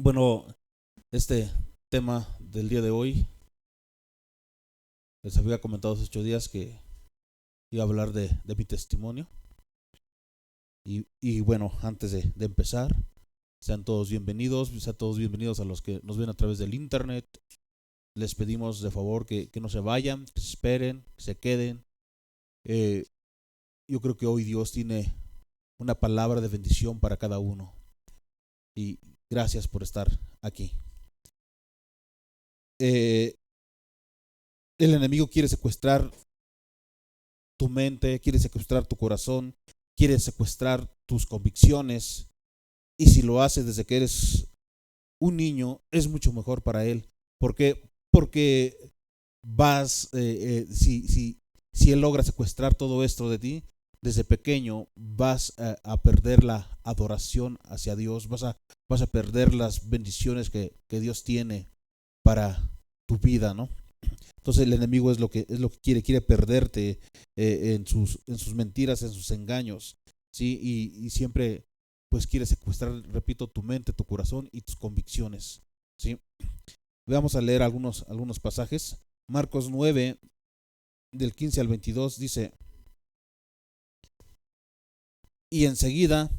Bueno, este tema del día de hoy, les había comentado hace 8 días que iba a hablar de mi testimonio. Y bueno, antes de empezar, sean todos bienvenidos a los que nos ven a través del internet. Les pedimos de favor que no se vayan, que se esperen, que se queden. Eh, yo creo que hoy Dios tiene una palabra de bendición para cada uno. Y gracias por estar aquí. Eh, el enemigo quiere secuestrar tu mente, quiere secuestrar tu corazón, quiere secuestrar tus convicciones. Y si lo hace desde que eres un niño, es mucho mejor para él. ¿Por qué? Porque si él logra secuestrar todo esto de ti, desde pequeño vas a perder la adoración hacia Dios, vas a perder las bendiciones que Dios tiene para tu vida, ¿no? Entonces el enemigo es lo que quiere perderte en sus mentiras, en sus engaños, ¿sí? Y siempre pues quiere secuestrar, repito, tu mente, tu corazón y tus convicciones, ¿sí? Vamos a leer algunos pasajes. Marcos 9, del 15 al 22, dice: y enseguida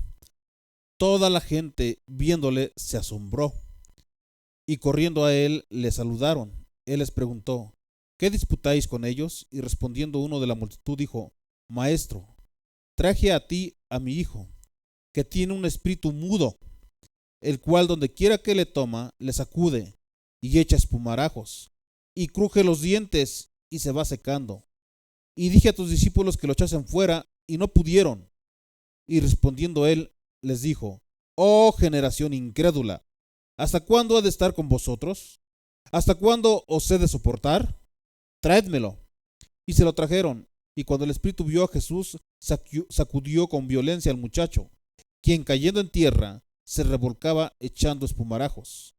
toda la gente viéndole se asombró y corriendo a él le saludaron. Él les preguntó: ¿qué disputáis con ellos? Y respondiendo uno de la multitud dijo: Maestro, traje a ti a mi hijo, que tiene un espíritu mudo, el cual donde quiera que le toma, le sacude y echa espumarajos, y cruje los dientes y se va secando. Y dije a tus discípulos que lo echasen fuera, y no pudieron. Y respondiendo él, les dijo: Oh generación incrédula, ¿hasta cuándo he de estar con vosotros? ¿Hasta cuándo os he de soportar? Traédmelo. Y se lo trajeron. Y cuando el espíritu vio a Jesús, sacudió con violencia al muchacho, quien cayendo en tierra se revolcaba echando espumarajos.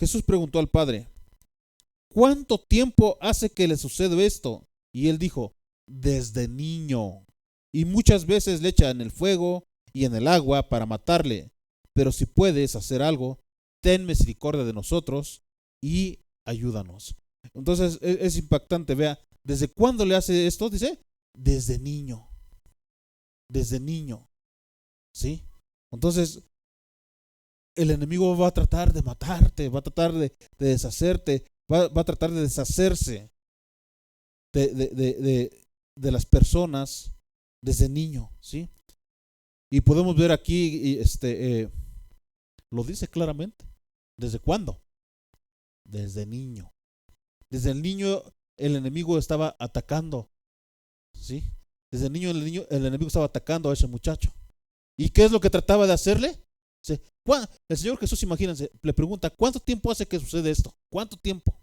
Jesús preguntó al padre: ¿cuánto tiempo hace que le sucede esto? Y él dijo: desde niño. Y muchas veces le echa en el fuego y en el agua para matarle. Pero si puedes hacer algo, ten misericordia de nosotros y ayúdanos. Entonces es impactante, vea, ¿desde cuándo le hace esto? Dice, desde niño, ¿sí? Entonces el enemigo va a tratar de matarte, va a tratar de deshacerte, va a tratar de deshacerse de, de, de, de las personas desde niño, ¿sí? Y podemos ver aquí, lo dice claramente. ¿Desde cuándo? Desde niño. Desde el niño el enemigo estaba atacando, ¿sí? Desde el enemigo estaba atacando a ese muchacho. ¿Y qué es lo que trataba de hacerle? El Señor Jesús, imagínense, le pregunta: ¿cuánto tiempo hace que sucede esto? ¿Cuánto tiempo?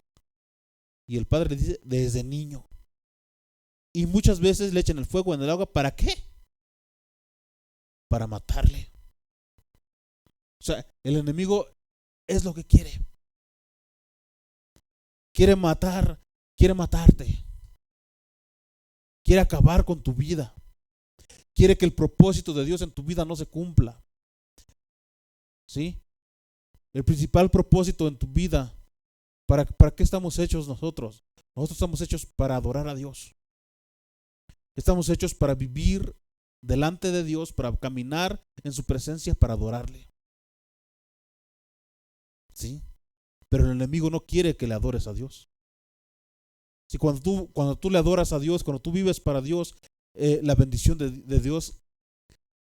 Y el padre le dice: desde niño. Y muchas veces le echan el fuego en el agua. ¿Para qué? Para matarle. O sea, el enemigo es lo que quiere. Quiere matar, quiere matarte. Quiere acabar con tu vida. Quiere que el propósito de Dios en tu vida no se cumpla. ¿Sí? El principal propósito en tu vida, ¿para qué estamos hechos nosotros? Nosotros estamos hechos para adorar a Dios. Estamos hechos para vivir delante de Dios, para caminar en su presencia, para adorarle. ¿Sí? Pero el enemigo no quiere que le adores a Dios. Si cuando tú le adoras a Dios, cuando tú vives para Dios, la bendición de Dios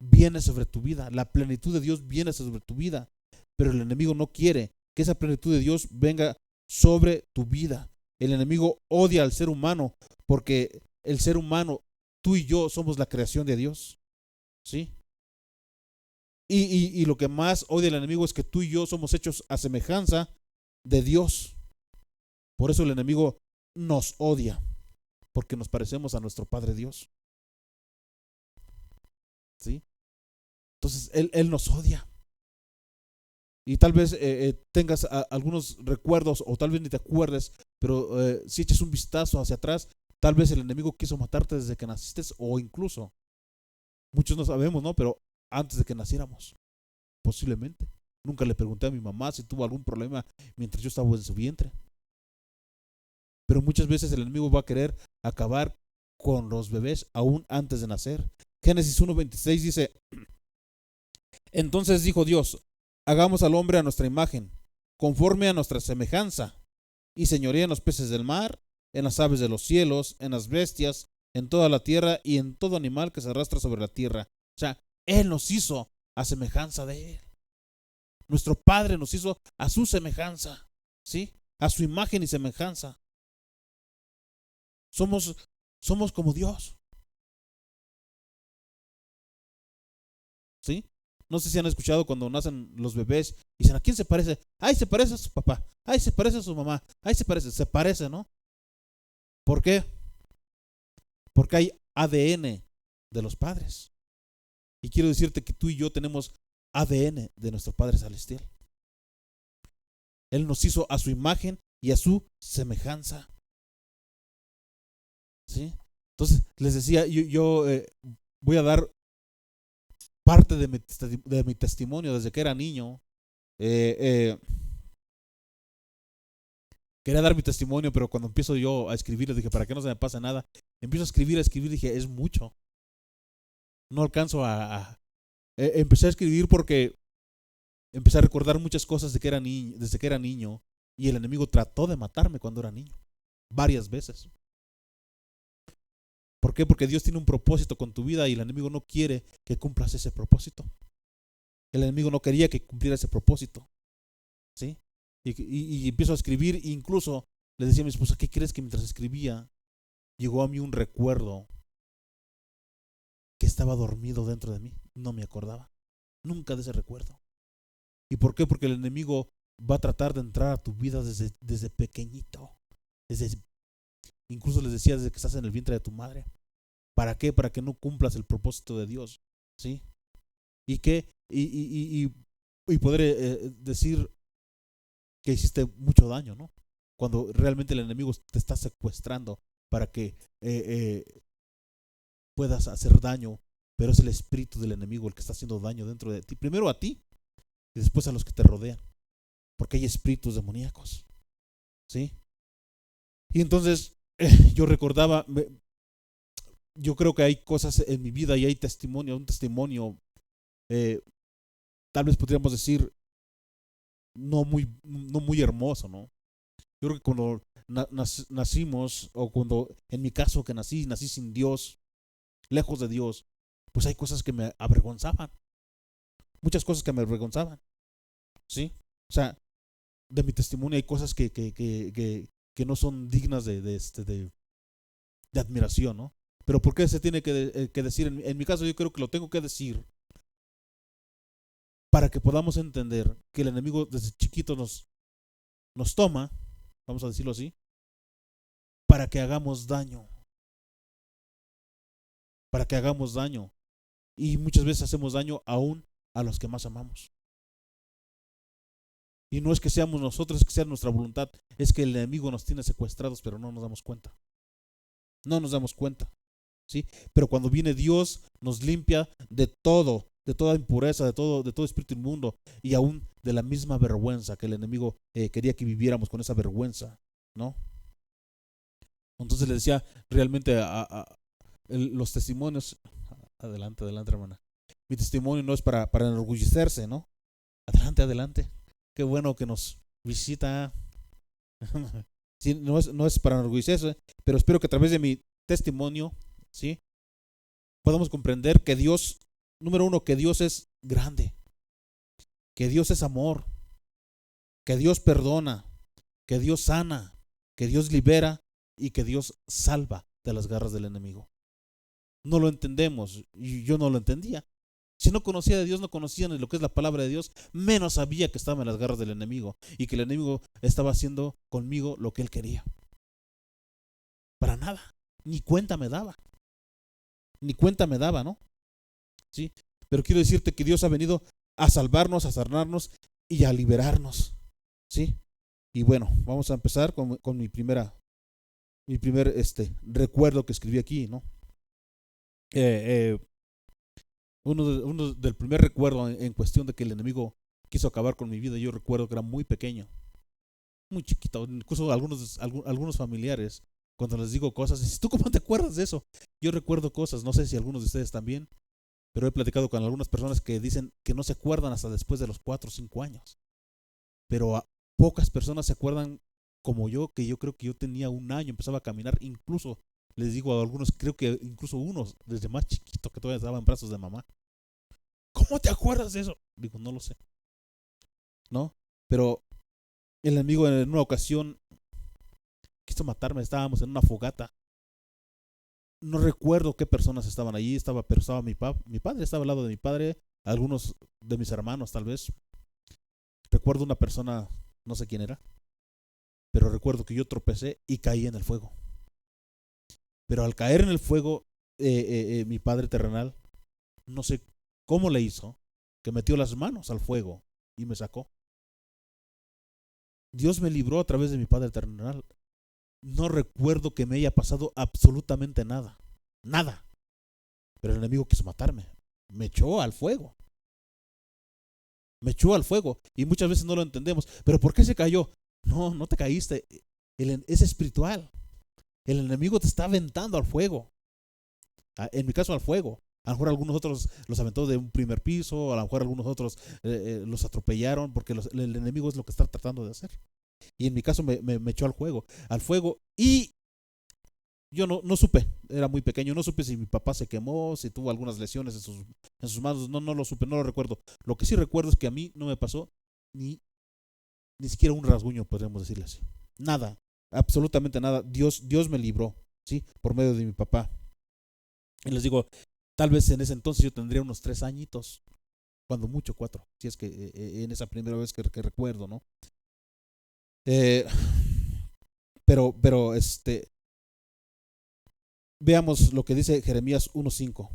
viene sobre tu vida, la plenitud de Dios viene sobre tu vida, pero el enemigo no quiere que esa plenitud de Dios venga sobre tu vida. El enemigo odia al ser humano porque el ser humano, tú y yo, somos la creación de Dios, ¿sí? Y lo que más odia el enemigo es que tú y yo somos hechos a semejanza de Dios. Por eso el enemigo nos odia, porque nos parecemos a nuestro Padre Dios, ¿sí? Entonces él nos odia. Y tal vez tengas algunos recuerdos o tal vez ni te acuerdes, pero si echas un vistazo hacia atrás, tal vez el enemigo quiso matarte desde que naciste o incluso, muchos no sabemos, ¿no? Pero antes de que naciéramos, posiblemente. Nunca le pregunté a mi mamá si tuvo algún problema mientras yo estaba en su vientre. Pero muchas veces el enemigo va a querer acabar con los bebés aún antes de nacer. Génesis 1:26 dice: entonces dijo Dios, hagamos al hombre a nuestra imagen, conforme a nuestra semejanza, y señoree en los peces del mar, en las aves de los cielos, en las bestias, en toda la tierra y en todo animal que se arrastra sobre la tierra. O sea, Él nos hizo a semejanza de Él. Nuestro Padre nos hizo a su semejanza, ¿sí? A su imagen y semejanza. Somos como Dios, ¿sí? No sé si han escuchado cuando nacen los bebés y dicen: ¿a quién se parece? Ay, se parece a su papá. Ay, se parece a su mamá. Ay, se parece, ¿no? ¿Por qué? Porque hay ADN de los padres. Y quiero decirte que tú y yo tenemos ADN de nuestro Padre Celestial. Él nos hizo a su imagen y a su semejanza, ¿sí? Entonces les decía, yo voy a dar parte de mi testimonio desde que era niño. Eh, eh, Quería dar mi testimonio, pero cuando empiezo yo a escribir, dije: para que no se me pase nada. Empiezo a escribir, dije: es mucho. No alcanzo empecé a escribir porque empecé a recordar muchas cosas desde que era niño, y el enemigo trató de matarme cuando era niño, varias veces. ¿Por qué? Porque Dios tiene un propósito con tu vida y el enemigo no quiere que cumplas ese propósito. El enemigo no quería que cumpliera ese propósito, ¿sí? Y empiezo a escribir, e incluso le decía a mi esposa: ¿qué crees? Que mientras escribía llegó a mí un recuerdo que estaba dormido dentro de mí. No me acordaba nunca de ese recuerdo. ¿Y por qué? Porque el enemigo va a tratar de entrar a tu vida desde pequeñito. Incluso les decía, desde que estás en el vientre de tu madre. ¿Para qué? Para que no cumplas el propósito de Dios, ¿sí? Y poder decir que hiciste mucho daño, ¿no? Cuando realmente el enemigo te está secuestrando para que puedas hacer daño, pero es el espíritu del enemigo el que está haciendo daño dentro de ti. Primero a ti y después a los que te rodean, porque hay espíritus demoníacos, ¿sí? Y entonces yo recordaba, yo creo que hay cosas en mi vida y hay un testimonio, tal vez podríamos decir, no muy hermoso, ¿no? Yo creo que cuando nacimos, o cuando, en mi caso, que nací sin Dios, lejos de Dios, pues hay cosas que me avergonzaban, muchas cosas que me avergonzaban, ¿sí? O sea, de mi testimonio hay cosas que no son dignas de admiración, ¿no? Pero ¿por qué se tiene que decir? En mi caso yo creo que lo tengo que decir para que podamos entender que el enemigo desde chiquito nos toma, vamos a decirlo así, para que hagamos daño, para que hagamos daño. Y muchas veces hacemos daño aún a los que más amamos. Y no es que seamos nosotros, es que sea nuestra voluntad, es que el enemigo nos tiene secuestrados, pero no nos damos cuenta. No nos damos cuenta, ¿sí? Pero cuando viene Dios, nos limpia de todo, de toda impureza, de todo espíritu inmundo, y aún de la misma vergüenza que el enemigo quería que viviéramos, con esa vergüenza, ¿no? Entonces le decía, realmente los testimonios, adelante, hermana. Mi testimonio no es para enorgullecerse, ¿no? Adelante. Qué bueno que nos visita. Sí, no es para enorgullecerse, pero espero que a través de mi testimonio, ¿sí?, podamos comprender que Dios, número uno, que Dios es grande, que Dios es amor, que Dios perdona, que Dios sana, que Dios libera y que Dios salva de las garras del enemigo. No lo entendemos, y yo no lo entendía. Si no conocía de Dios, no conocía ni lo que es la palabra de Dios, menos sabía que estaba en las garras del enemigo y que el enemigo estaba haciendo conmigo lo que él quería. Para nada, ni cuenta me daba, ¿no? ¿Sí? Pero quiero decirte que Dios ha venido a salvarnos, a sanarnos y a liberarnos, ¿sí? Y bueno, vamos a empezar con mi primer recuerdo que escribí aquí, ¿no? Uno del primer recuerdo en cuestión de que el enemigo quiso acabar con mi vida. Yo recuerdo que era muy pequeño, muy chiquito, incluso algunos familiares, cuando les digo cosas, dices, ¿tú cómo te acuerdas de eso? Yo recuerdo cosas, no sé si algunos de ustedes también, pero he platicado con algunas personas que dicen que no se acuerdan hasta después de los 4 o 5 años. Pero pocas personas se acuerdan como yo, que yo creo que yo tenía 1 año, empezaba a caminar, incluso les digo a algunos, creo que incluso unos desde más chiquito que todavía estaba en brazos de mamá. ¿Cómo te acuerdas de eso? Digo, no lo sé, ¿no? Pero el enemigo en una ocasión quiso matarme, estábamos en una fogata. No recuerdo qué personas estaban allí, pero estaba mi padre estaba al lado de mi padre, algunos de mis hermanos tal vez. Recuerdo una persona, no sé quién era, pero recuerdo que yo tropecé y caí en el fuego. Pero al caer en el fuego, mi padre terrenal, no sé cómo le hizo, que metió las manos al fuego y me sacó. Dios me libró a través de mi padre terrenal. No recuerdo que me haya pasado absolutamente nada, nada. Pero el enemigo quiso matarme, me echó al fuego. Me echó al fuego y muchas veces no lo entendemos. ¿Pero por qué se cayó? No, no te caíste. Es espiritual. El enemigo te está aventando al fuego. En mi caso, al fuego. A lo mejor algunos otros los aventó de un primer piso, a lo mejor algunos otros los atropellaron, porque el enemigo es lo que está tratando de hacer. Y en mi caso me echó al fuego, y yo no supe, era muy pequeño, no supe si mi papá se quemó, si tuvo algunas lesiones en sus manos, no lo supe, no lo recuerdo. Lo que sí recuerdo es que a mí no me pasó ni siquiera un rasguño, podríamos decirle así. Nada, absolutamente nada. Dios me libró, ¿sí? Por medio de mi papá. Y les digo, tal vez en ese entonces yo tendría unos 3 añitos, cuando mucho 4, si es que en esa primera vez que recuerdo, ¿no? Eh, pero veamos lo que dice Jeremías 1:5.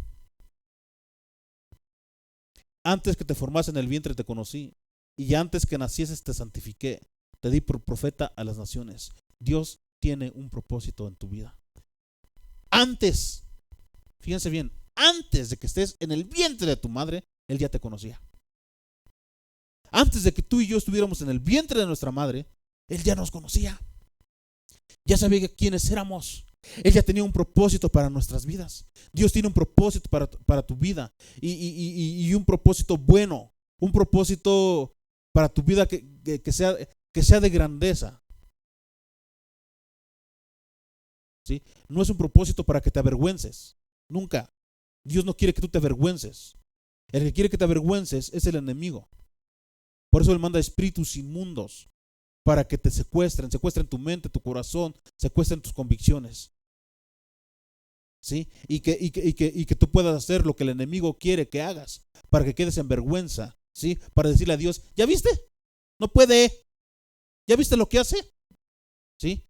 Antes que te formase en el vientre te conocí, y antes que nacieses te santifiqué, te di por profeta a las naciones. Dios tiene un propósito en tu vida. Antes, fíjense bien, antes de que estés en el vientre de tu madre, Él ya te conocía. Antes de que tú y yo estuviéramos en el vientre de nuestra madre, Él ya nos conocía. Ya sabía quiénes éramos. Él ya tenía un propósito para nuestras vidas. Dios tiene un propósito para tu vida, y un propósito bueno, un propósito para tu vida que sea de grandeza. ¿Sí? No es un propósito para que te avergüences, nunca. Dios no quiere que tú te avergüences. El que quiere que te avergüences es el enemigo. Por eso Él manda espíritus inmundos para que te secuestren tu mente, tu corazón, secuestren tus convicciones. ¿Sí? Y que tú puedas hacer lo que el enemigo quiere que hagas, para que quedes en vergüenza, ¿sí? Para decirle a Dios, ¿ya viste? No puede. ¿Ya viste lo que hace? ¿Sí?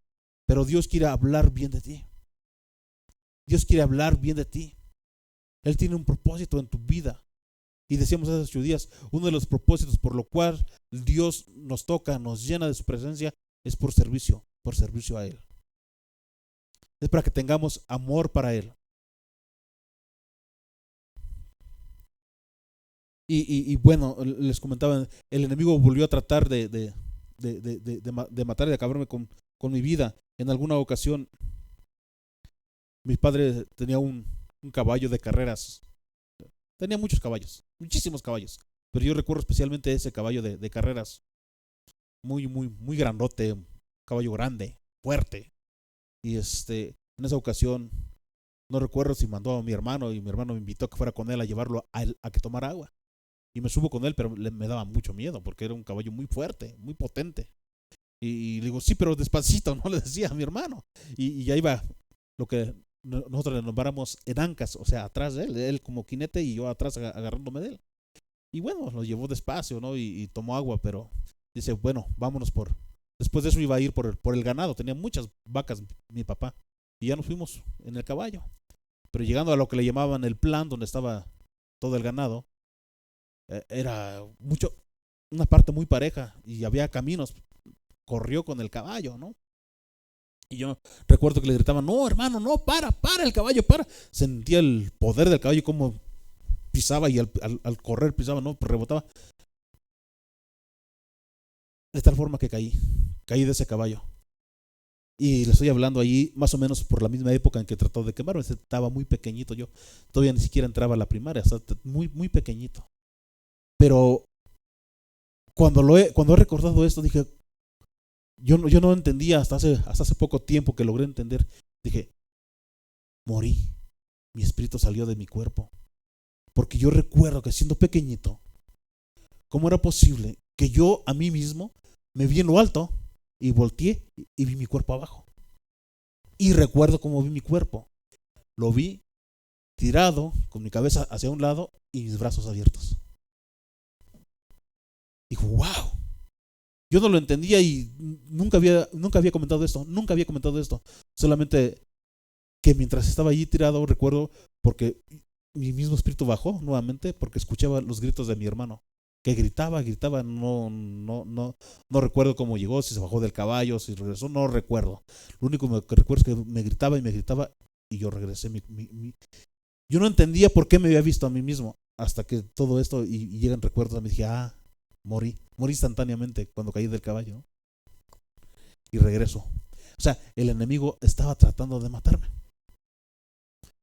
Pero Dios quiere hablar bien de ti. Dios quiere hablar bien de ti. Él tiene un propósito en tu vida. Y decíamos hace 8 días, uno de los propósitos por lo cual Dios nos toca, nos llena de su presencia, es por servicio a Él. Es para que tengamos amor para Él. Y bueno, les comentaba, el enemigo volvió a tratar de matar y de acabarme con mi vida. En alguna ocasión, mi padre tenía un caballo de carreras. Tenía muchos caballos, muchísimos caballos. Pero yo recuerdo especialmente ese caballo de carreras. Muy, muy, muy grandote, un caballo grande, fuerte. Y en esa ocasión, no recuerdo si mandó a mi hermano, y mi hermano me invitó a que fuera con él a llevarlo a que tomara agua. Y me subo con él, pero me daba mucho miedo porque era un caballo muy fuerte, muy potente. Y le digo, sí, pero despacito, no le decía a mi hermano. Y ya iba lo que nosotros le nombramos en ancas, o sea, atrás de él como jinete y yo atrás agarrándome de él. Y bueno, lo llevó despacio, ¿no? Y tomó agua, pero dice, bueno, vámonos Después de eso iba a ir por el ganado, tenía muchas vacas mi papá. Y ya nos fuimos en el caballo. Pero llegando a lo que le llamaban el plan, donde estaba todo el ganado, era una parte muy pareja y había caminos. Corrió con el caballo, ¿no? Y yo recuerdo que le gritaban, no, hermano, no, para el caballo, para. Sentía el poder del caballo, como pisaba, y al correr pisaba, no, rebotaba. de tal forma que caí de ese caballo. Y le estoy hablando allí más o menos por la misma época en que trató de quemarme. Estaba muy pequeñito yo, todavía ni siquiera entraba a la primaria, hasta muy, muy pequeñito. Pero cuando he recordado esto, dije, yo no entendía hasta hace poco tiempo que logré entender. Dije, morí, mi espíritu salió de mi cuerpo. Porque yo recuerdo que siendo pequeñito, ¿cómo era posible que yo a mí mismo me vi en lo alto y volteé y vi mi cuerpo abajo? Y recuerdo cómo vi mi cuerpo. Lo vi tirado, con mi cabeza hacia un lado y mis brazos abiertos. Dijo, wow. Yo no lo entendía y nunca había comentado esto. Solamente que mientras estaba allí tirado, recuerdo, porque mi mismo espíritu bajó nuevamente, porque escuchaba los gritos de mi hermano, que gritaba, no recuerdo cómo llegó, si se bajó del caballo, si regresó, no recuerdo. Lo único que recuerdo es que me gritaba y yo regresé. Yo no entendía por qué me había visto a mí mismo, hasta que todo esto y llegan recuerdos, me dije, morí instantáneamente cuando caí del caballo y regreso. O sea, el enemigo estaba tratando de matarme.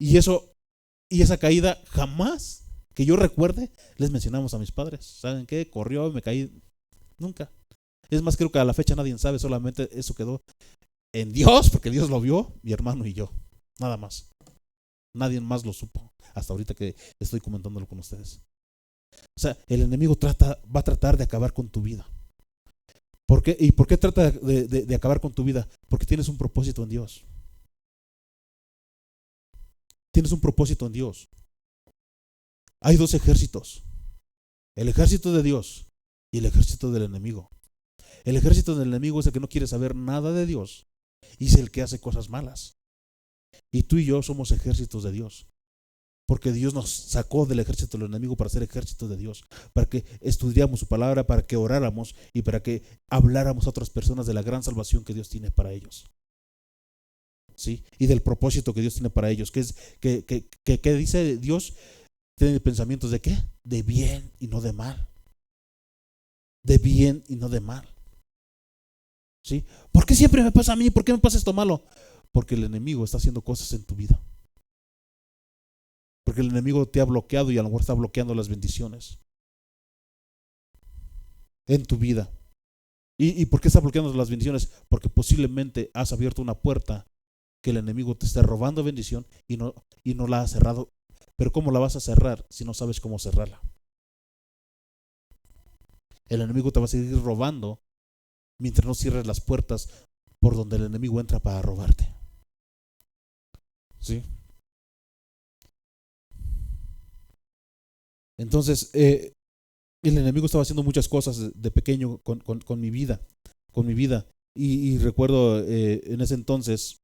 Y esa caída jamás que yo recuerde les mencionamos a mis padres. ¿Saben qué? Corrió, me caí. Nunca. Es más, creo que a la fecha nadie sabe, solamente eso quedó en Dios, porque Dios lo vio, mi hermano y yo. Nada más. Nadie más lo supo hasta ahorita que estoy comentándolo con ustedes. O sea, el enemigo va a tratar de acabar con tu vida. ¿Por qué? ¿Y por qué trata de acabar con tu vida? Porque tienes un propósito en Dios. Tienes un propósito en Dios. Hay dos ejércitos. El ejército de Dios y el ejército del enemigo. El ejército del enemigo es el que no quiere saber nada de Dios y es el que hace cosas malas. Y tú y yo somos ejércitos de Dios. Porque Dios nos sacó del ejército del enemigo para ser ejército de Dios, para que estudiáramos su palabra, para que oráramos y para que habláramos a otras personas de la gran salvación que Dios tiene para ellos. ¿Sí? Y del propósito que Dios tiene para ellos, que es que dice Dios, tiene pensamientos de qué? De bien y no de mal. De bien y no de mal. ¿Sí? ¿Por qué siempre me pasa a mí? ¿Por qué me pasa esto malo? Porque el enemigo está haciendo cosas en tu vida. Porque el enemigo te ha bloqueado y a lo mejor está bloqueando las bendiciones en tu vida. ¿Y por qué está bloqueando las bendiciones? Porque posiblemente has abierto una puerta que el enemigo te está robando bendición y no la has cerrado. Pero ¿cómo la vas a cerrar si no sabes cómo cerrarla? El enemigo te va a seguir robando mientras no cierres las puertas por donde el enemigo entra para robarte. ¿Sí? Entonces, el enemigo estaba haciendo muchas cosas de pequeño con mi vida. Y recuerdo en ese entonces,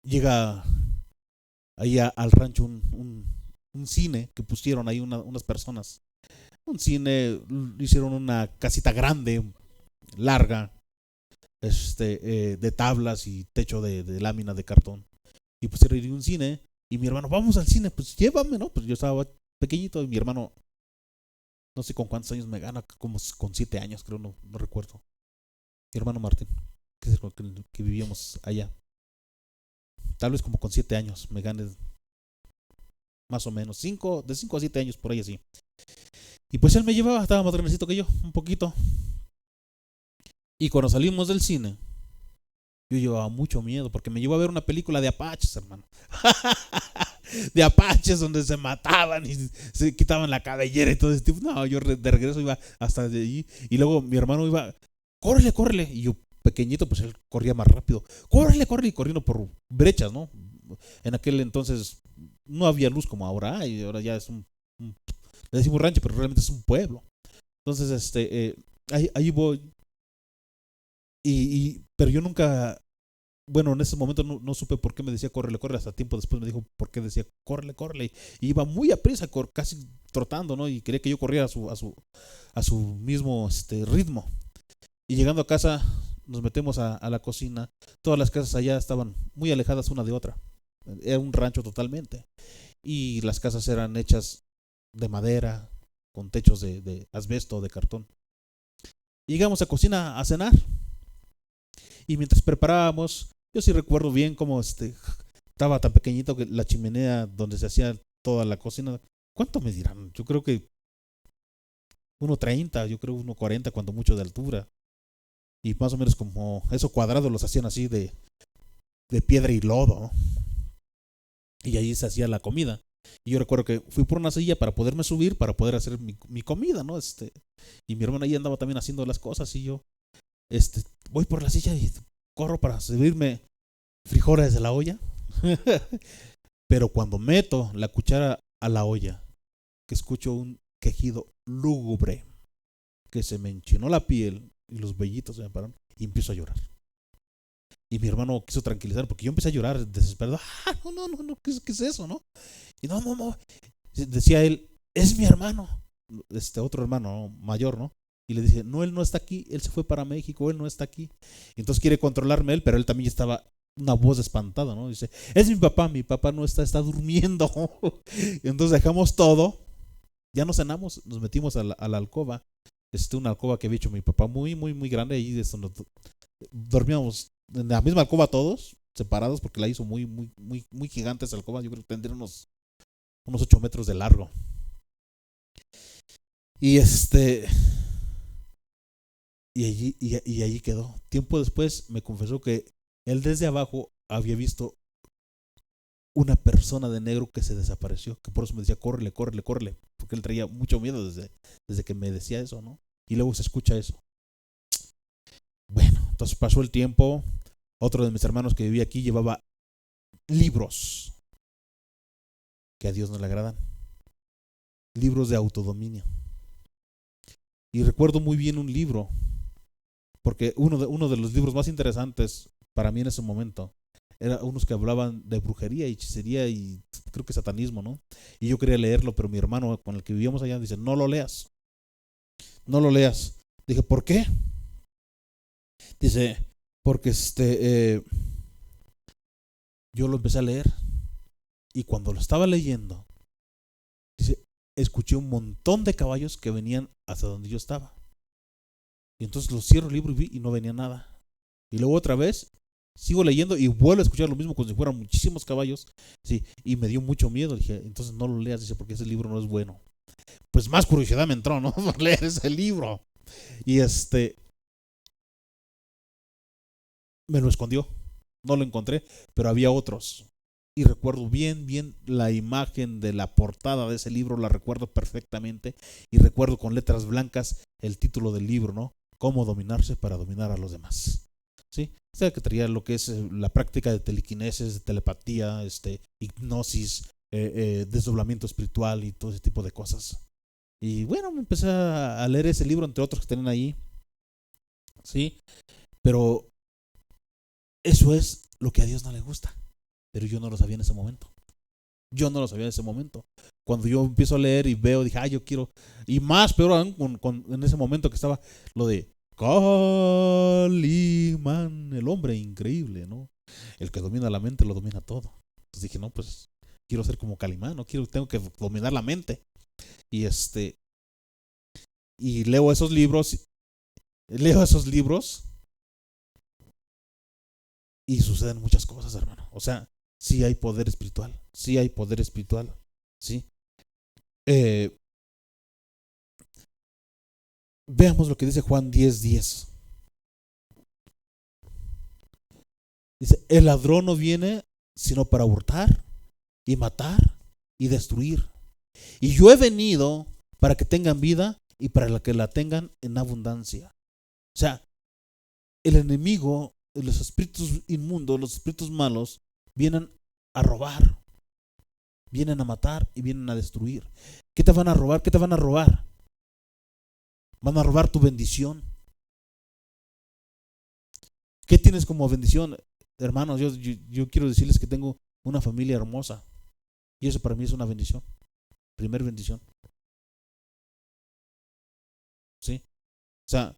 llega ahí al rancho un cine que pusieron ahí unas personas. Un cine, hicieron una casita grande, larga, de tablas y techo de lámina de cartón. Y pusieron ahí un cine. Y mi hermano, vamos al cine, pues llévame, ¿no? Pues yo estaba pequeñito y mi hermano, no sé con cuántos años me gana, como con 7 años, creo, no recuerdo. Mi hermano Martín, que es el que vivíamos allá. Tal vez como con 7 años me gane, más o menos, de 5 a 7 años, por ahí así. Y pues él me llevaba, estaba más grandecito que yo, un poquito. Y cuando salimos del cine, yo llevaba mucho miedo porque me llevó a ver una película de apaches, hermano. De apaches donde se mataban y se quitaban la cabellera y todo ese tipo. No, yo de regreso iba hasta de allí. Y luego mi hermano iba, córrele. Y yo, pequeñito, pues él corría más rápido. Córrele, y corriendo por brechas, ¿no? En aquel entonces no había luz como ahora. Y ahora ya es le decimos rancho, pero realmente es un pueblo. Entonces, ahí voy. Pero yo nunca, bueno, en ese momento no supe por qué me decía córrele, hasta tiempo después me dijo por qué decía córrele. Y iba muy aprisa, casi trotando, ¿no? Y quería que yo corriera a su mismo ritmo. Y llegando a casa, nos metemos a la cocina. Todas las casas allá estaban muy alejadas una de otra. Era un rancho totalmente. Y las casas eran hechas de madera, con techos de asbesto o de cartón. Llegamos a cocina a cenar y mientras preparábamos, yo sí recuerdo bien cómo estaba tan pequeñito que la chimenea donde se hacía toda la cocina. ¿Cuánto me dirán? Yo creo que 1.30, yo creo 1.40 cuando mucho de altura. Y más o menos como esos cuadrados los hacían así de piedra y lodo, ¿no? Y allí se hacía la comida. Y yo recuerdo que fui por una silla para poderme subir, para poder hacer mi comida, ¿no? Y mi hermana ahí andaba también haciendo las cosas y yo, voy por la silla y corro para servirme frijoles de la olla. Pero cuando meto la cuchara a la olla, que escucho un quejido lúgubre, que se me enchinó la piel y los vellitos se me pararon y empiezo a llorar. Y mi hermano quiso tranquilizar porque yo empecé a llorar desesperado. No, ¿qué es eso, no? Y no. Decía él, es mi hermano, otro hermano, ¿no? Mayor, ¿no? Y le dije, no, él no está aquí, él se fue para México, él no está aquí. Y entonces quiere controlarme él, pero él también estaba una voz espantada, ¿no? Dice, es mi papá no está durmiendo. Y entonces dejamos todo, ya nos cenamos, nos metimos a la alcoba, una alcoba que había hecho mi papá muy, muy, muy grande, y dormíamos en la misma alcoba todos, separados, porque la hizo muy, muy, muy, muy gigante esa alcoba. Yo creo que tendría unos 8 metros de largo. Y y allí quedó. Tiempo después me confesó que él desde abajo había visto una persona de negro que se desapareció, que por eso me decía, córrele, porque él traía mucho miedo desde que me decía eso, ¿no? Y luego se escucha eso. Bueno, entonces pasó el tiempo. Otro de mis hermanos que vivía aquí llevaba libros que a Dios no le agradan, libros de autodominio. Y recuerdo muy bien un libro, porque uno de los libros más interesantes para mí en ese momento era unos que hablaban de brujería y hechicería y creo que satanismo, ¿no? Y yo quería leerlo, pero mi hermano con el que vivíamos allá dice, no lo leas. Dije, ¿por qué? Dice, porque yo lo empecé a leer y cuando lo estaba leyendo, dice, escuché un montón de caballos que venían hasta donde yo estaba. Y entonces lo cierro el libro y no venía nada. Y luego otra vez sigo leyendo y vuelvo a escuchar lo mismo como si fueran muchísimos caballos. Sí, y me dio mucho miedo. Dije, entonces no lo leas, dice, porque ese libro no es bueno. Pues más curiosidad me entró, ¿no? Por leer ese libro. Y me lo escondió. No lo encontré, pero había otros. Y recuerdo bien la imagen de la portada de ese libro, la recuerdo perfectamente. Y recuerdo con letras blancas el título del libro, ¿no? Cómo dominarse para dominar a los demás. ¿Sí? O sea, que traía lo que es la práctica de telequinesis, de telepatía, hipnosis, desdoblamiento espiritual y todo ese tipo de cosas. Y bueno, me empecé a leer ese libro, entre otros que tienen ahí. ¿Sí? Pero eso es lo que a Dios no le gusta. Pero yo no lo sabía en ese momento. Cuando yo empiezo a leer y veo, dije, yo quiero. Y más peor aún en ese momento que estaba lo de Calimán, el hombre increíble, ¿no? El que domina la mente lo domina todo. Entonces dije, no, pues quiero ser como Calimán, no tengo que dominar la mente. Y y leo esos libros y suceden muchas cosas, hermano. O sea, sí hay poder espiritual, sí. Veamos lo que dice Juan 10:10. Dice, el ladrón no viene sino para hurtar y matar y destruir. Y yo he venido para que tengan vida y para que la tengan en abundancia. O sea, el enemigo, los espíritus inmundos, los espíritus malos, vienen a robar, vienen a matar y vienen a destruir. ¿Qué te van a robar? Van a robar tu bendición. ¿Qué tienes como bendición? Hermanos, yo quiero decirles que tengo una familia hermosa. Y eso para mí es una bendición. Primer bendición. ¿Sí? O sea,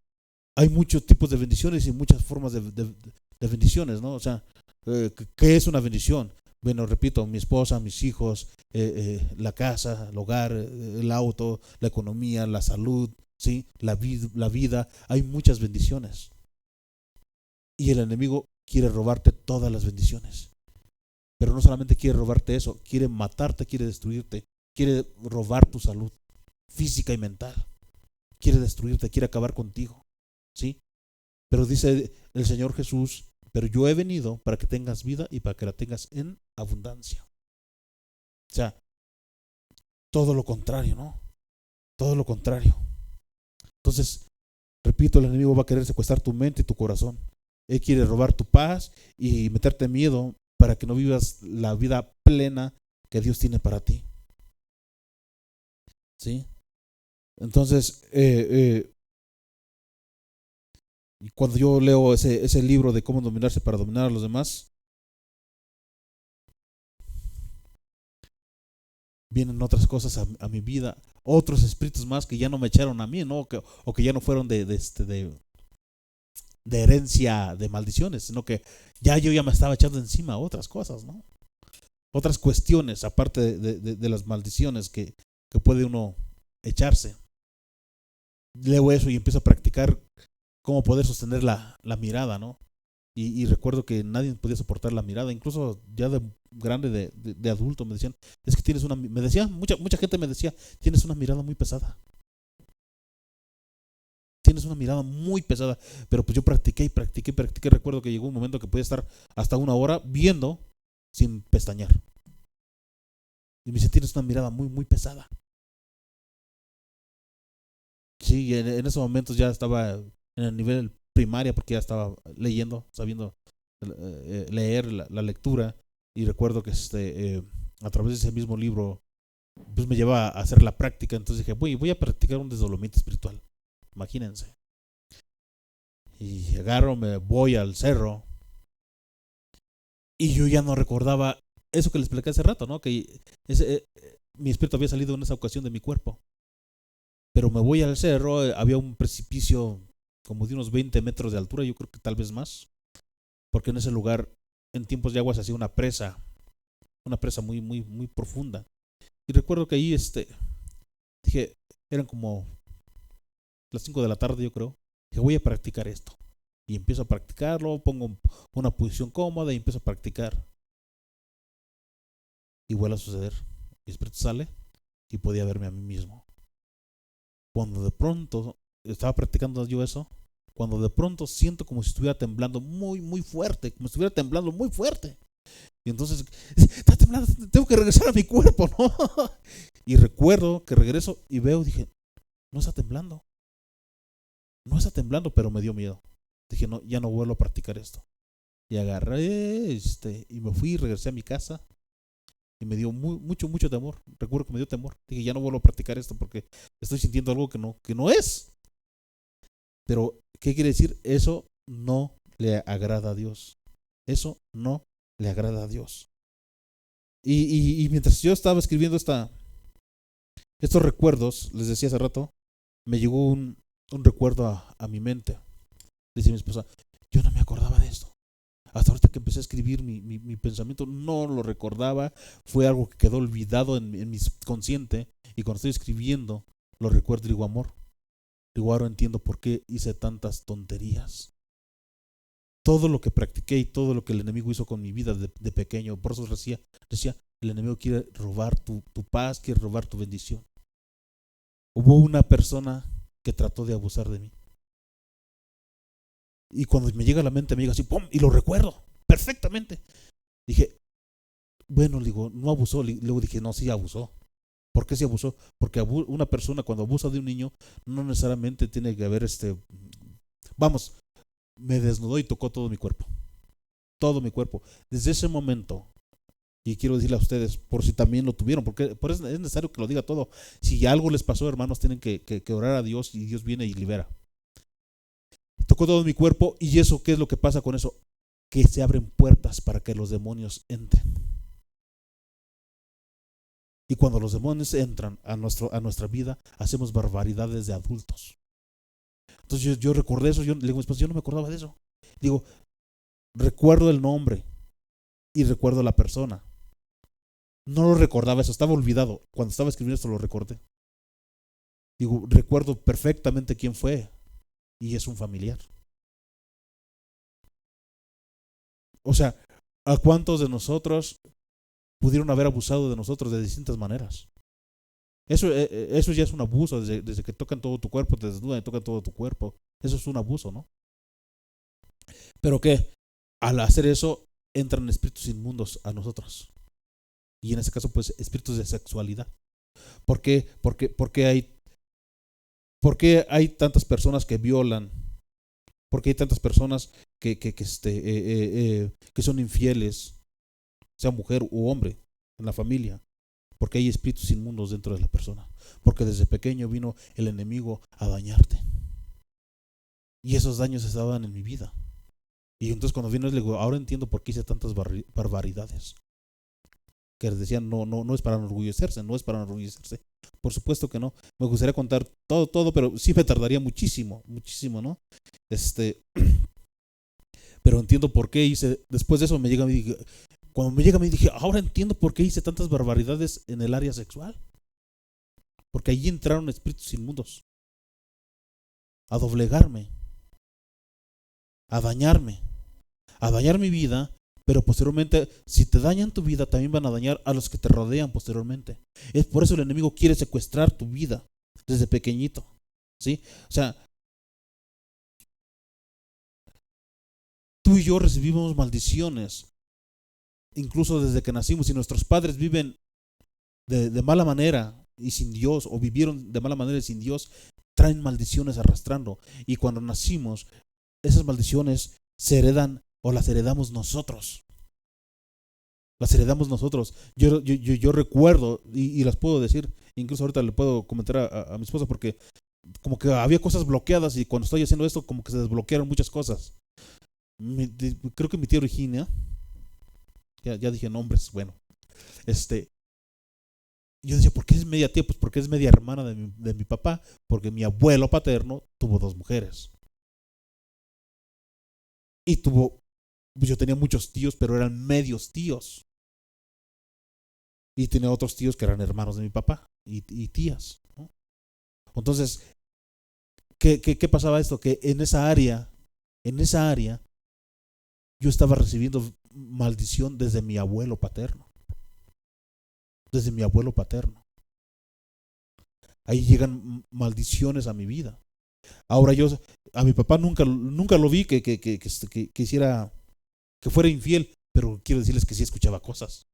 hay muchos tipos de bendiciones y muchas formas de bendiciones, ¿no? O sea, ¿qué es una bendición? Bueno, repito, mi esposa, mis hijos, la casa, el hogar, el auto, la economía, la salud, ¿sí? La vida, hay muchas bendiciones. Y el enemigo quiere robarte todas las bendiciones. Pero no solamente quiere robarte eso, quiere matarte, quiere destruirte, quiere robar tu salud física y mental. Quiere destruirte, quiere acabar contigo, ¿sí? Pero dice el Señor Jesús, pero yo he venido para que tengas vida y para que la tengas en abundancia. O sea, todo lo contrario, ¿no? Todo lo contrario. Entonces, repito, el enemigo va a querer secuestrar tu mente y tu corazón. Él quiere robar tu paz y meterte miedo para que no vivas la vida plena que Dios tiene para ti. ¿Sí? Entonces, cuando yo leo ese libro de cómo dominarse para dominar a los demás, vienen otras cosas a mi vida, otros espíritus más que ya no me echaron a mí, ¿no? O que ya no fueron de herencia de maldiciones, sino que yo ya me estaba echando encima otras cosas, ¿no? Otras cuestiones, aparte de las maldiciones que puede uno echarse. Leo eso y empiezo a practicar cómo poder sostener la mirada, ¿no? Y recuerdo que nadie podía soportar la mirada, incluso ya de grande, de adulto, me decían, es que tienes me decía, mucha gente me decía, tienes una mirada muy pesada. Tienes una mirada muy pesada, pero pues yo practiqué y practiqué y practiqué. Recuerdo que llegó un momento que podía estar hasta una hora viendo sin pestañear. Y me dice, tienes una mirada muy, muy pesada. Sí, en esos momentos ya estaba en el nivel primaria porque ya estaba leyendo, sabiendo leer la lectura. Y recuerdo que a través de ese mismo libro pues me lleva a hacer la práctica. Entonces dije, voy a practicar un desdoblamiento espiritual. Imagínense. Y agarro, me voy al cerro y yo ya no recordaba eso que les expliqué hace rato, ¿no? Que mi espíritu había salido en esa ocasión de mi cuerpo. Pero me voy al cerro, había un precipicio como de unos 20 metros de altura, yo creo que tal vez más, porque en ese lugar en tiempos de agua se hacía una presa muy, muy, muy profunda. Y recuerdo que ahí dije, eran como las 5 de la tarde, yo creo, que voy a practicar esto. Y empiezo a practicarlo, pongo una posición cómoda y empiezo a practicar. Y vuelve a suceder. Mi espíritu sale y podía verme a mí mismo. Cuando de pronto estaba practicando yo eso, cuando de pronto siento como si estuviera temblando muy, muy fuerte, como si estuviera temblando muy fuerte. Y entonces, está temblando, tengo que regresar a mi cuerpo, ¿no? Y recuerdo que regreso y veo, dije, no está temblando. No está temblando, pero me dio miedo. Dije, no, ya no vuelvo a practicar esto. Y agarré, y me fui y regresé a mi casa. Y me dio mucho, mucho temor. Recuerdo que me dio temor. Dije, ya no vuelvo a practicar esto porque estoy sintiendo algo que no es. Pero, ¿qué quiere decir? Eso no le agrada a Dios. Eso no le agrada a Dios. Y mientras yo estaba escribiendo estos recuerdos, les decía hace rato, me llegó un recuerdo a mi mente. Dice mi esposa, yo no me acordaba de esto. Hasta ahorita que empecé a escribir mi pensamiento, no lo recordaba. Fue algo que quedó olvidado en mi subconsciente. Y cuando estoy escribiendo, lo recuerdo y digo, amor. Digo, ahora entiendo por qué hice tantas tonterías. Todo lo que practiqué y todo lo que el enemigo hizo con mi vida de pequeño. Por eso decía, el enemigo quiere robar tu paz, quiere robar tu bendición. Hubo una persona que trató de abusar de mí. Y cuando me llega a la mente, me llega así, ¡pum! Y lo recuerdo perfectamente. Dije, bueno, digo, no abusó. Luego dije, no, sí abusó. ¿Por qué sí abusó? Porque una persona cuando abusa de un niño, no necesariamente tiene que haber vamos, me desnudó y tocó todo mi cuerpo. Todo mi cuerpo. Desde ese momento, y quiero decirle a ustedes, por si también lo tuvieron, porque por eso es necesario que lo diga todo. Si algo les pasó, hermanos, tienen que orar a Dios y Dios viene y libera. Tocó todo mi cuerpo y eso, ¿qué es lo que pasa con eso? Que se abren puertas para que los demonios entren. Y cuando los demonios entran a nuestra vida, hacemos barbaridades de adultos. Entonces yo recordé eso, yo le digo, yo no me acordaba de eso. Digo, recuerdo el nombre y recuerdo la persona, No lo recordaba eso, estaba olvidado. Cuando estaba escribiendo esto lo recordé. Digo, recuerdo perfectamente quién fue y es un familiar. O sea, ¿a cuántos de nosotros pudieron haber abusado de nosotros de distintas maneras? Eso ya es un abuso, desde que tocan todo tu cuerpo, te desnudan y tocan todo tu cuerpo. Eso es un abuso, ¿no? Pero que al hacer eso entran espíritus inmundos a nosotros. Y en ese caso, pues, espíritus de sexualidad. ¿Por qué? ¿Por qué hay tantas personas que violan? ¿Por qué hay tantas personas que son infieles, sea mujer u hombre, en la familia? Porque hay espíritus inmundos dentro de la persona. Porque desde pequeño vino el enemigo a dañarte. Y esos daños estaban en mi vida. Y entonces cuando vino, le digo, ahora entiendo por qué hice tantas barbaridades. Que les decían, no es para enorgullecerse, no es para enorgullecerse. Por supuesto que no. Me gustaría contar todo, pero sí me tardaría muchísimo, ¿no? Pero entiendo por qué hice, después de eso me llega a mí, cuando me llega a mí dije, ahora entiendo por qué hice tantas barbaridades en el área sexual. Porque allí entraron espíritus inmundos a doblegarme, a dañar mi vida, pero posteriormente, si te dañan tu vida, también van a dañar a los que te rodean posteriormente. Es por eso el enemigo quiere secuestrar tu vida desde pequeñito, ¿sí? O sea, tú y yo recibimos maldiciones, incluso desde que nacimos, y nuestros padres viven de mala manera y sin Dios, o vivieron de mala manera y sin Dios, traen maldiciones arrastrando. Y cuando nacimos, esas maldiciones se heredan o las heredamos nosotros. Las heredamos nosotros. Yo recuerdo, y las puedo decir, incluso ahorita le puedo comentar a mi esposa, porque como que había cosas bloqueadas y cuando estoy haciendo esto, como que se desbloquearon muchas cosas. Creo que mi tía Virginia, ya dije nombres, bueno, yo decía, ¿por qué es media tía? Pues porque es media hermana de mi papá, porque mi abuelo paterno tuvo 2 mujeres. Y pues yo tenía muchos tíos, pero eran medios tíos. Y tenía otros tíos que eran hermanos de mi papá y tías, ¿no? Entonces, ¿qué pasaba esto? Que en esa área, yo estaba recibiendo maldición desde mi abuelo paterno. Desde mi abuelo paterno. Ahí llegan maldiciones a mi vida. Ahora a mi papá nunca lo vi que hiciera, que fuera infiel, pero quiero decirles que sí escuchaba cosas.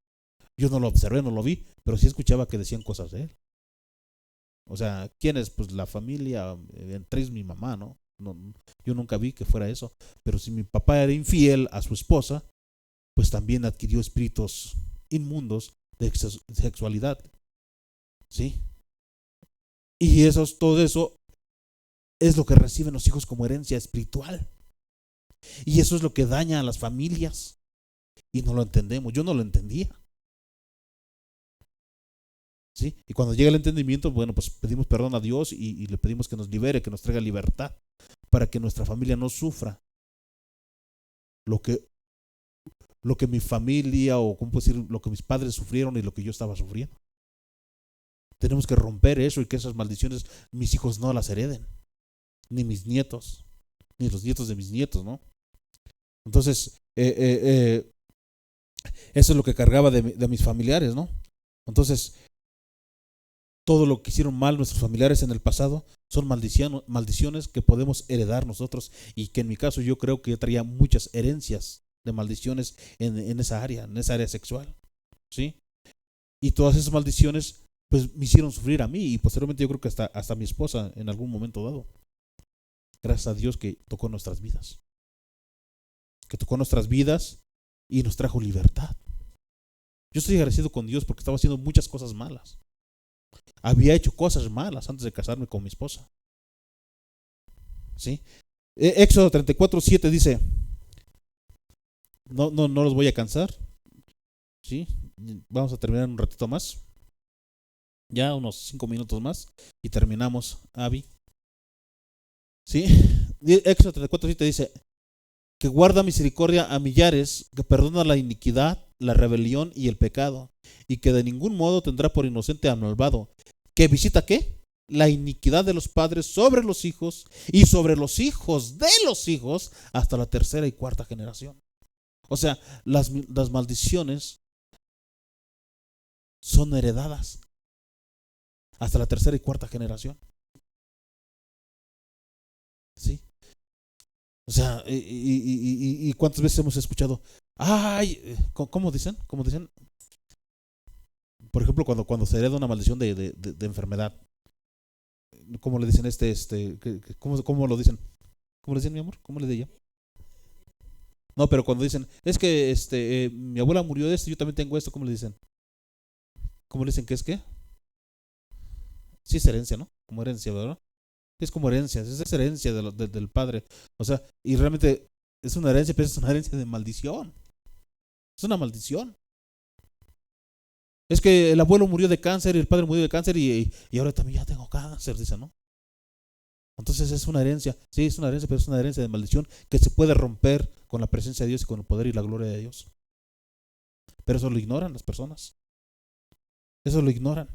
Yo no lo observé, no lo vi, pero sí escuchaba que decían cosas de él. O sea, ¿quién es? Pues la familia, entre ellos mi mamá, ¿no? Yo nunca vi que fuera eso. Pero si mi papá era infiel a su esposa, pues también adquirió espíritus inmundos de sexualidad. ¿Sí? Y todo eso es lo que reciben los hijos como herencia espiritual. Y eso es lo que daña a las familias. Y no lo entendemos. Yo no lo entendía. ¿Sí? Y cuando llega el entendimiento, bueno, pues pedimos perdón a Dios y le pedimos que nos libere, que nos traiga libertad, para que nuestra familia no sufra lo que mi familia, o cómo puedo decir, lo que mis padres sufrieron y lo que yo estaba sufriendo. Tenemos que romper eso y que esas maldiciones mis hijos no las hereden, ni mis nietos, ni los nietos de mis nietos, ¿no? Entonces, eso es lo que cargaba de mis familiares, ¿no? Entonces, todo lo que hicieron mal nuestros familiares en el pasado son maldiciones que podemos heredar nosotros, y que en mi caso yo creo que yo traía muchas herencias de maldiciones en esa área sexual, ¿sí? Y todas esas maldiciones pues me hicieron sufrir a mí, y posteriormente yo creo que hasta mi esposa en algún momento dado. Gracias a Dios que tocó nuestras vidas. Y nos trajo libertad. Yo estoy agradecido con Dios porque estaba haciendo muchas cosas malas. Había hecho cosas malas antes de casarme con mi esposa. ¿Sí? Éxodo 34:7 dice, no los voy a cansar. ¿Sí? Vamos a terminar un ratito más. Ya unos 5 minutos más y terminamos, Abby. ¿Sí? Éxodo 34:7 dice, que guarda misericordia a millares, que perdona la iniquidad, la rebelión y el pecado, y que de ningún modo tendrá por inocente al malvado, que visita ¿qué? La iniquidad de los padres sobre los hijos y sobre los hijos de los hijos hasta la tercera y cuarta generación. O sea, las maldiciones son heredadas hasta la tercera y cuarta generación. ¿Sí? O sea, y cuántas veces hemos escuchado, ay, ¿cómo dicen? ¿Cómo dicen? Por ejemplo, cuando se hereda una maldición de enfermedad, ¿cómo le dicen ¿cómo lo dicen? ¿Cómo le dicen, mi amor? ¿Cómo le diría? No, pero cuando dicen, es que mi abuela murió de esto, yo también tengo esto, ¿cómo le dicen? ¿Cómo le dicen que es qué? Sí es herencia, ¿no? Como herencia, ¿verdad? Es como herencia, es herencia del padre. O sea, y realmente es una herencia, pero es una herencia de maldición. Es una maldición. Es que el abuelo murió de cáncer y el padre murió de cáncer y ahora también ya tengo cáncer, dice, ¿no? Entonces es una herencia, sí, es una herencia, pero es una herencia de maldición que se puede romper con la presencia de Dios y con el poder y la gloria de Dios. Pero eso lo ignoran las personas. Eso lo ignoran.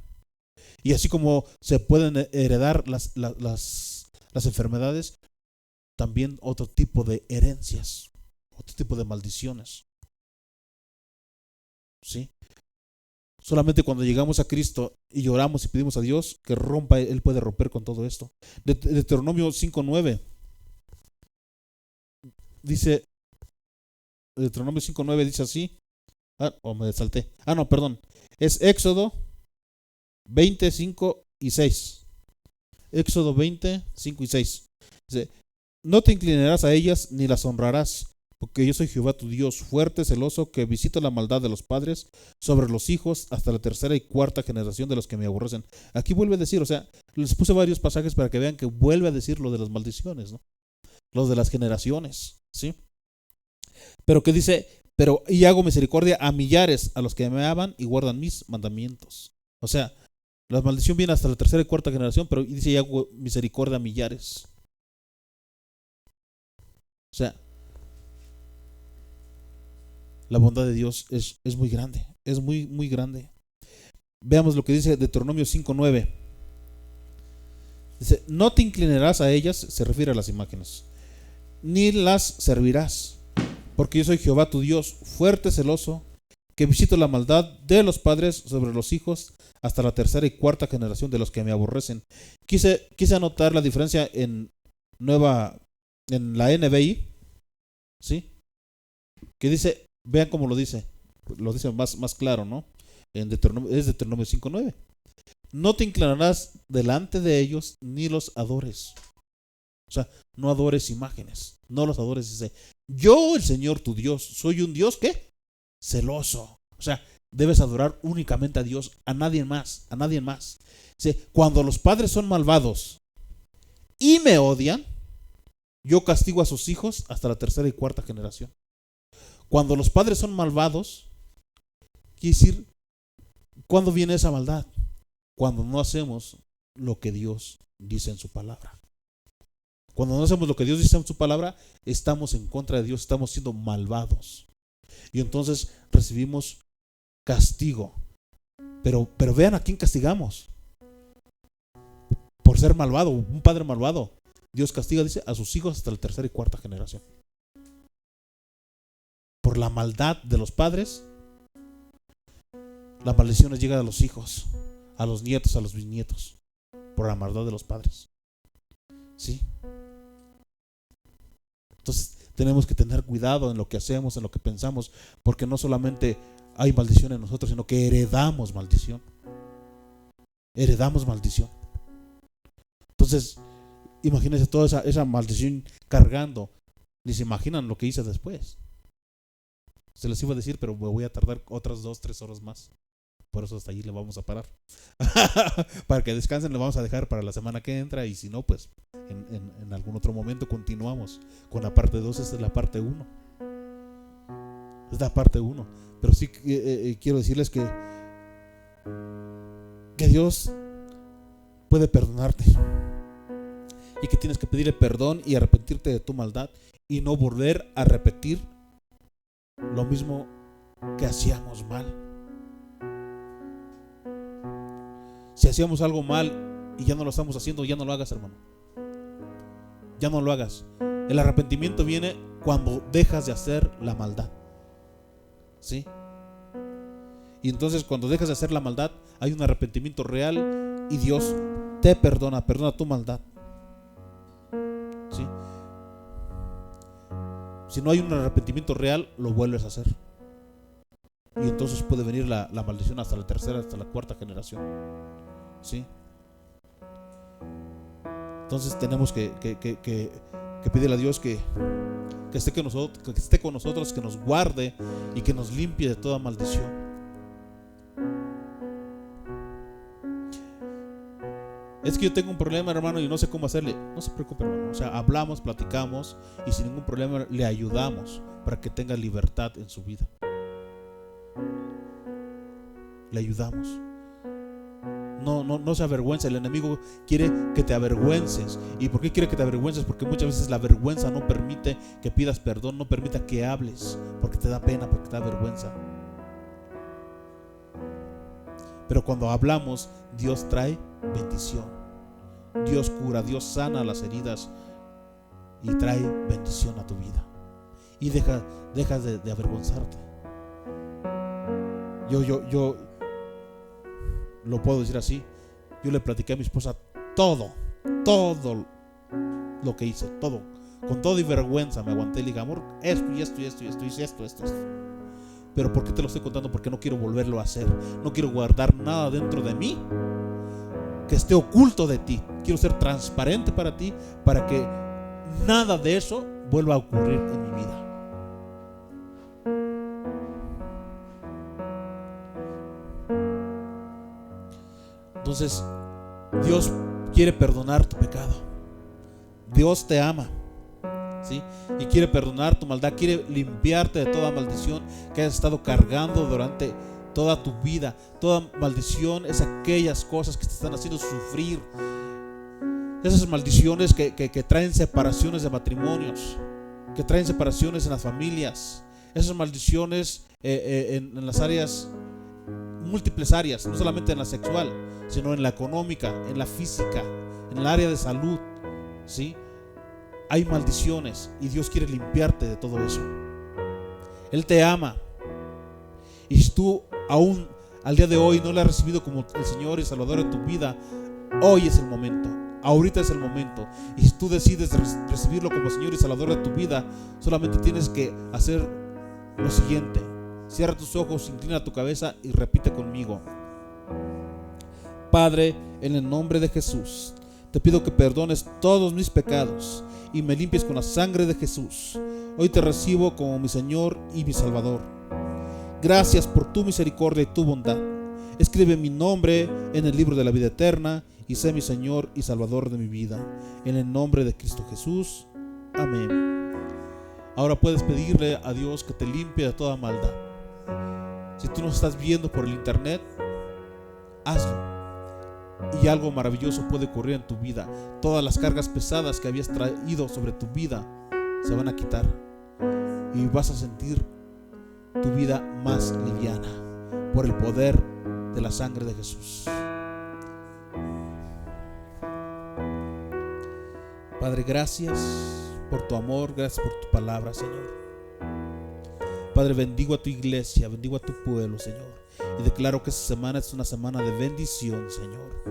Y así como se pueden heredar las enfermedades, también otro tipo de herencias, otro tipo de maldiciones. ¿Sí? Solamente cuando llegamos a Cristo y lloramos y pedimos a Dios que rompa, Él puede romper con todo esto. Deuteronomio 5:9 dice, Deuteronomio 5:9 dice así. Me salté. No, perdón. Es Éxodo 25 y 6. Éxodo 20, 5 y 6. Dice, no te inclinarás a ellas ni las honrarás, porque yo soy Jehová tu Dios, fuerte, celoso, que visito la maldad de los padres sobre los hijos hasta la tercera y cuarta generación de los que me aborrecen. Aquí vuelve a decir, o sea, les puse varios pasajes para que vean que vuelve a decir lo de las maldiciones, ¿no? Los de las generaciones, ¿sí? Pero que dice, y hago misericordia a millares, a los que me aman y guardan mis mandamientos. O sea, la maldición viene hasta la tercera y cuarta generación, pero dice, y hago misericordia a millares. O sea, la bondad de Dios es muy grande, es muy, muy grande. Veamos lo que dice Deuteronomio 5:9. Dice, no te inclinarás a ellas, se refiere a las imágenes, ni las servirás, porque yo soy Jehová tu Dios, fuerte, celoso, que visito la maldad de los padres sobre los hijos hasta la tercera y cuarta generación de los que me aborrecen. Quise anotar la diferencia en la NBI, ¿sí? Que dice, vean cómo lo dice más claro, ¿no? Es Deuteronomio 5:9. No te inclinarás delante de ellos ni los adores. O sea, no adores imágenes, no los adores. Dice, yo, el Señor tu Dios, soy un Dios, ¿qué? Celoso. O sea, debes adorar únicamente a Dios, a nadie más, a nadie más. Dice, cuando los padres son malvados y me odian, yo castigo a sus hijos hasta la tercera y cuarta generación. Cuando los padres son malvados, quiere decir, ¿cuándo viene esa maldad? Cuando no hacemos lo que Dios dice en su palabra. Cuando no hacemos lo que Dios dice en su palabra, estamos en contra de Dios, estamos siendo malvados. Y entonces recibimos castigo. Pero vean a quién castigamos. Por ser malvado, un padre malvado. Dios castiga, dice, a sus hijos hasta la tercera y cuarta generación. Por la maldad de los padres, las maldiciones llegan a los hijos, a los nietos, a los bisnietos. Por la maldad de los padres. ¿Sí? Entonces tenemos que tener cuidado en lo que hacemos, en lo que pensamos, porque no solamente hay maldición en nosotros, sino que heredamos maldición. Heredamos maldición. Entonces, imagínense toda esa maldición cargando. Ni se imaginan lo que hice después. Se les iba a decir, pero me voy a tardar otras 2-3 horas más. Por eso hasta allí le vamos a parar. Para que descansen, le vamos a dejar para la semana que entra. Y si no, pues en algún otro momento continuamos con la parte 2. Esta es la parte 1. Es la parte 1. Pero sí quiero decirles que Dios puede perdonarte. Y que tienes que pedirle perdón y arrepentirte de tu maldad y no volver a repetir lo mismo que hacíamos mal. Si hacíamos algo mal y ya no lo estamos haciendo, ya no lo hagas, hermano. Ya no lo hagas. El arrepentimiento viene cuando dejas de hacer la maldad. ¿Sí? Y entonces cuando dejas de hacer la maldad, hay un arrepentimiento real y Dios te perdona tu maldad. ¿Sí? Si no hay un arrepentimiento real, lo vuelves a hacer. Y entonces puede venir la maldición hasta la tercera, hasta la cuarta generación. ¿Sí? Entonces tenemos que pedirle a Dios que esté con nosotros, que nos guarde y que nos limpie de toda maldición. Es que yo tengo un problema, hermano, y no sé cómo hacerle. No se preocupe, hermano. O sea, hablamos, platicamos y sin ningún problema le ayudamos para que tenga libertad en su vida. Le ayudamos. No se avergüenza. El enemigo quiere que te avergüences. ¿Y por qué quiere que te avergüences? Porque muchas veces la vergüenza no permite que pidas perdón, no permite que hables, porque te da pena, porque te da vergüenza. Pero cuando hablamos, Dios trae bendición. Dios cura, Dios sana las heridas y trae bendición a tu vida. Y dejas de avergonzarte. Yo lo puedo decir así. Yo le platiqué a mi esposa todo lo que hice, todo, con toda y vergüenza me aguanté y le dije, amor, esto y esto y esto y esto y esto. Pero ¿por qué te lo estoy contando? Porque no quiero volverlo a hacer. No quiero guardar nada dentro de mí que esté oculto de ti. Quiero ser transparente para ti, para que nada de eso vuelva a ocurrir en mi vida. Entonces, Dios quiere perdonar tu pecado. Dios te ama, ¿sí? Y quiere perdonar tu maldad, quiere limpiarte de toda maldición que has estado cargando durante toda tu vida. Toda maldición es aquellas cosas que te están haciendo sufrir. Esas maldiciones que traen separaciones de matrimonios, que traen separaciones en las familias. Esas maldiciones en las áreas, múltiples áreas, no solamente en la sexual, sino en la económica, en la física, en el área de salud, ¿sí? Hay maldiciones y Dios quiere limpiarte de todo eso. Él te ama. Y si tú aún al día de hoy no le has recibido como el Señor y Salvador de tu vida, hoy es el momento. Ahorita es el momento. Y si tú decides recibirlo como Señor y Salvador de tu vida, solamente tienes que hacer lo siguiente. Cierra tus ojos, inclina tu cabeza y repite conmigo. Padre, en el nombre de Jesús, te pido que perdones todos mis pecados y me limpies con la sangre de Jesús. Hoy te recibo como mi Señor y mi Salvador. Gracias por tu misericordia y tu bondad. Escribe mi nombre en el libro de la vida eterna y sé mi Señor y Salvador de mi vida. En el nombre de Cristo Jesús. Amén. Ahora puedes pedirle a Dios que te limpie de toda maldad. Si tú nos estás viendo por el internet, hazlo. Y algo maravilloso puede ocurrir en tu vida. Todas las cargas pesadas que habías traído sobre tu vida se van a quitar. Y vas a sentir tu vida más liviana por el poder de la sangre de Jesús. Padre, gracias por tu amor, gracias por tu palabra, Señor. Padre, bendigo a tu iglesia, bendigo a tu pueblo, Señor. Y declaro que esta semana es una semana de bendición, Señor,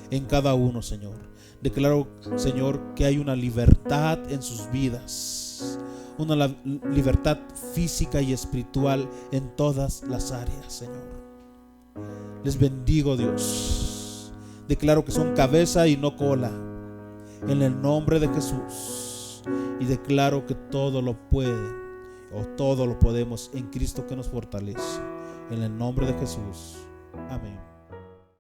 en cada uno, Señor. Declaro, Señor, que hay una libertad en sus vidas, una libertad física y espiritual en todas las áreas, Señor. Les bendigo, Dios. Declaro que son cabeza y no cola, en el nombre de Jesús. Y declaro que todo lo puede, o todo lo podemos en Cristo que nos fortalece. En el nombre de Jesús. Amén.